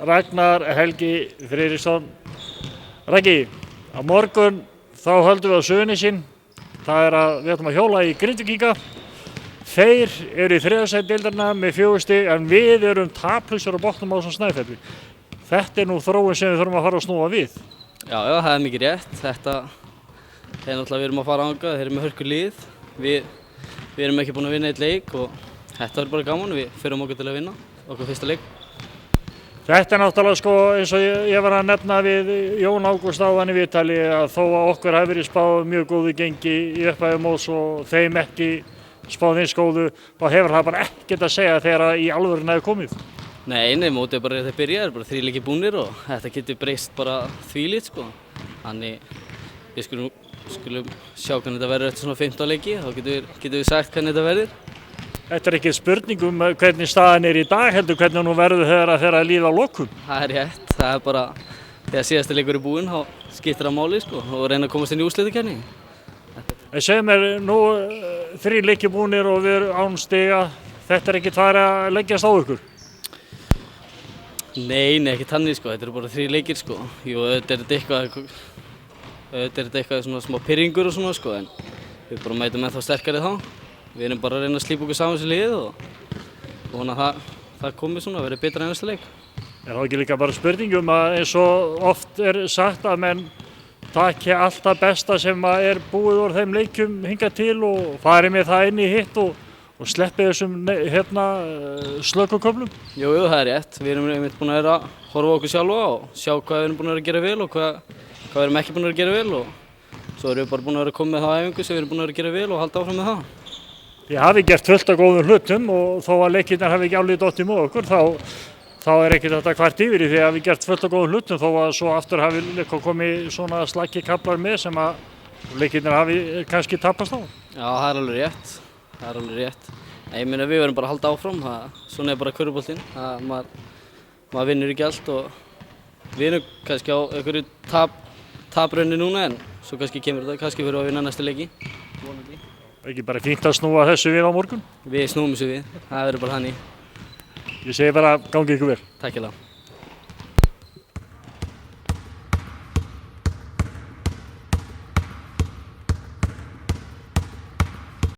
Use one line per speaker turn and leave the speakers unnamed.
Ragnar Helgi Friðriksson. Raggi, á morgun þá höldum við á Suðurnesin. Það við ætlum að hjóla í Grindvíkinga. Þeir eru í þriðja sæti deildarinnar með 4 stig en við erum taplausir á botnum á þessum Snæfelli. Þetta nú þróun sem við þurfum að fara að snúa við.
Já, það mikið rétt. Þetta náttúrulega við erum að fara þangað, þeir eru með hörku lið. Við erum ekki búin að vinna eitt leik og þetta verður bara gaman. Við förum okkur til að vinna okkur fyrsta leik.
Þetta náttúrulega sko eins og ég var að nefna við Jón Ágúst áðan í viðtali að þó að okkur hafi verið spáð mjög góðu gengi í upphafi móts og þeim ekki spáð eins góðu, þá hefur það bara ekkert að segja þegar í alvöruna hefur komið.
Nei, mótið er bara rétt að byrja, það er bara 3 leikir búnir og þetta getur breyst bara þvílíkt sko. Þannig við skulum sjá hvernig þetta verður eftir svona 15 leiki, þá getum við sagt hvernig þetta verður.
Þetta ekki spurning hvernig staðan er í dag, heldur hvernig hún verður þegar að líða á lokum.
Það er rétt, það er bara þegar síðasti leikur er búinn, þá skiptir það máli sko, og reyna að komast inn í úrslitakeppni.
En segðu mér, nú 3 leikir búnir og við erum án stiga, þetta er ekki það að leggjast á ykkur?
Nei, ekki þannig sko, þetta eru bara 3 leikir sko. Jú, þetta er eitthvað svona smá pirringur og svona sko, en við bara mætum ennþá sterkari þá. Við erum bara að reyna að slípa okkur saman sem lið og vona að það komi svona að verði betra en næsta leik.
Er það ekki líka bara spurning að eins og oft er sagt að menn taki allt það besta sem er búið úr þeim leikjum hingað til og fari með það inn í hitt og sleppi þessum slökuköflum?
Jú, það er rétt. Við erum einmitt búin að horfa á okkur sjálfa og sjá hvað við erum búin að gera vel og hvað við erum ekki búin að gera vel og svo erum við bara búin að koma með það á æfingu sem við erum búin að gera vel og halda áfram með það.
Þið hafi gert fullt af góðum hlutum og þó að leikirnir hafi ekki alveg dottið með okkur þá er ekkert þetta kvart yfir í því að hafi gert fullt af góðum hlutum þó að svo aftur hafi komið svona slakki kaflar með sem að leikirnir hafi kannski tapast á.
Já, það er alveg rétt. Nei, ég meina við verðum bara að halda áfram, svona er bara körfuboltinn. Maður vinnur ekki allt og við erum kannski á einhverju tapraunni núna en svo kannski kemur þetta, kannski fyrir að vinna næsta leiki. Vonandi.
Ekki bara fínt að snúa þessu við á morgun?
Við snúum þessu við, það verður bara þannig.
Ég segi bara gangi ykkur vel.
Takk fyrir það.